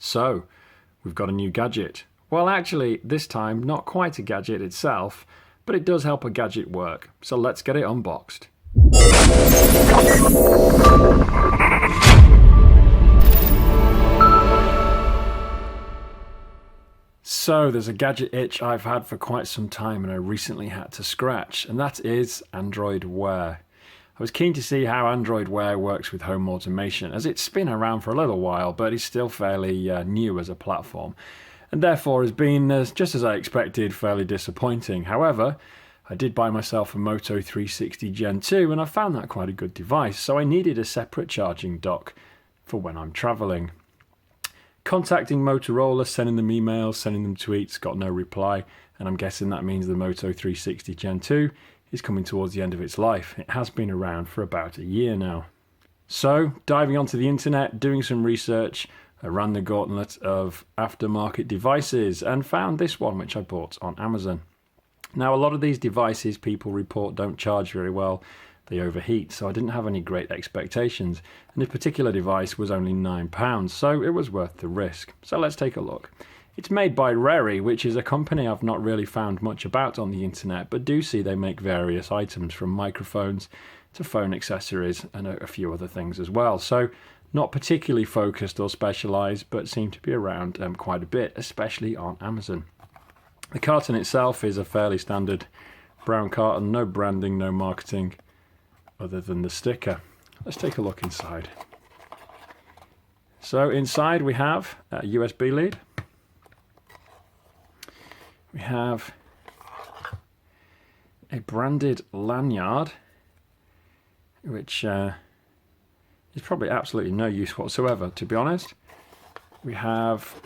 So, we've got a new gadget. Well, actually, this time, not quite a gadget itself, but it does help a gadget work. So let's get it unboxed. So there's a gadget itch I've had for quite some time and I recently had to scratch, and that is Android Wear. I was keen to see how Android Wear works with home automation, as it's been around for a little while, but it's still fairly new as a platform, and therefore has been, just as I expected, fairly disappointing. However, I did buy myself a Moto 360 Gen 2, and I found that quite a good device, so I needed a separate charging dock for when I'm travelling. Contacting Motorola, sending them emails, sending them tweets, got no reply, and I'm guessing that means the Moto 360 Gen 2 is coming towards the end of its life. It has been around for about a year now. So, diving onto the internet, doing some research, I ran the gauntlet of aftermarket devices and found this one, which I bought on Amazon. Now, a lot of these devices people report don't charge very well. They overheat, so I didn't have any great expectations. And this particular device was only £9, so it was worth the risk. So let's take a look. It's made by Rary, which is a company I've not really found much about on the internet, but do see they make various items from microphones to phone accessories and a few other things as well. So not particularly focused or specialised, but seem to be around quite a bit, especially on Amazon. The carton itself is a fairly standard brown carton, no branding, no marketing, other than the sticker. Let's take a look inside. So inside we have a USB lead. We have a branded lanyard, which is probably absolutely no use whatsoever, to be honest. We have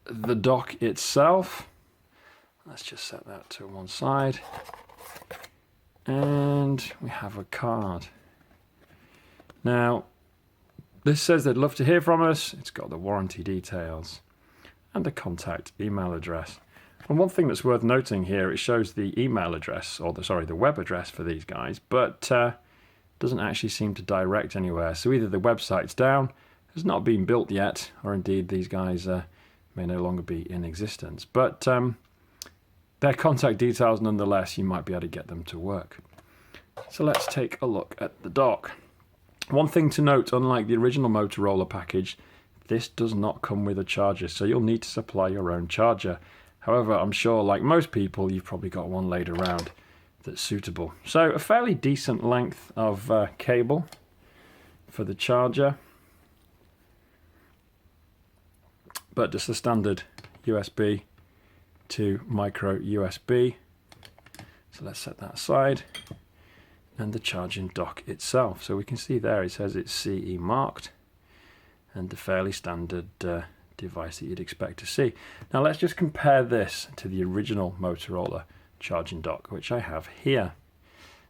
the dock itself. Let's just set that to one side. And we have a card. Now, this says they'd love to hear from us. It's got the warranty details and a contact email address. And one thing that's worth noting here, it shows the email address, or the web address for these guys, but doesn't actually seem to direct anywhere. So either the website's down, has not been built yet, or indeed these guys may no longer be in existence. But their contact details nonetheless, you might be able to get them to work. So let's take a look at the dock. One thing to note, unlike the original Motorola package, this does not come with a charger, so you'll need to supply your own charger. However, I'm sure, like most people, you've probably got one laid around that's suitable. So a fairly decent length of cable for the charger, but just a standard USB to micro USB. So let's set that aside. And the charging dock itself. So we can see there it says it's CE marked, and the fairly standard device that you'd expect to see. Now let's just compare this to the original Motorola charging dock, which I have here.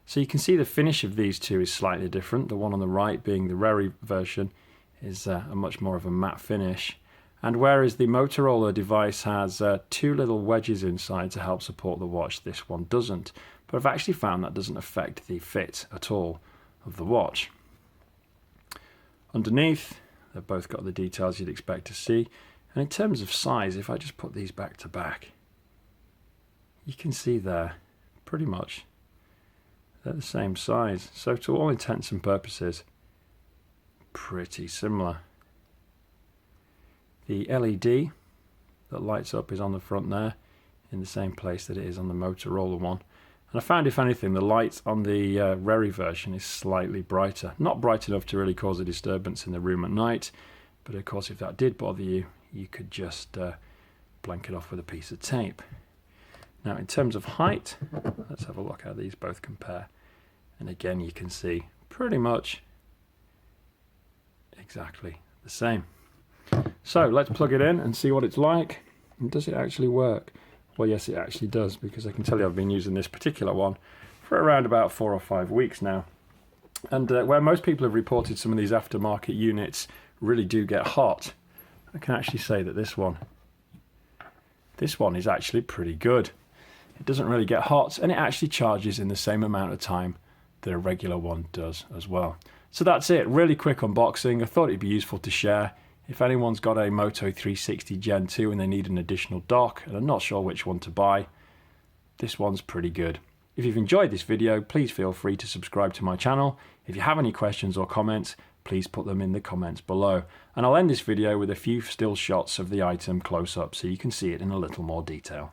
So you can see the finish of these two is slightly different. The one on the right, being the Rary version, is a much more of a matte finish. And whereas the Motorola device has two little wedges inside to help support the watch, this one doesn't. But I've actually found that doesn't affect the fit at all of the watch. Underneath, they've both got the details you'd expect to see. And in terms of size, if I just put these back to back, you can see there, pretty much, they're the same size. So to all intents and purposes, pretty similar. The LED that lights up is on the front there, in the same place that it is on the Motorola one. And I found, if anything, the light on the Rary version is slightly brighter. Not bright enough to really cause a disturbance in the room at night, but of course if that did bother you, you could just blank it off with a piece of tape. Now in terms of height, let's have a look how these both compare. And again you can see pretty much exactly the same. So let's plug it in and see what it's like. And does it actually work? Well, yes, it actually does, because I can tell you I've been using this particular one for around about 4 or 5 weeks now. And where most people have reported some of these aftermarket units really do get hot, I can actually say that this one is actually pretty good. It doesn't really get hot, and it actually charges in the same amount of time that a regular one does as well. So that's it, really quick unboxing. I thought it'd be useful to share If anyone's got a Moto 360 Gen 2 and they need an additional dock and are not sure which one to buy, this one's pretty good. If you've enjoyed this video, please feel free to subscribe to my channel. If you have any questions or comments, please put them in the comments below. And I'll end this video with a few still shots of the item close up so you can see it in a little more detail.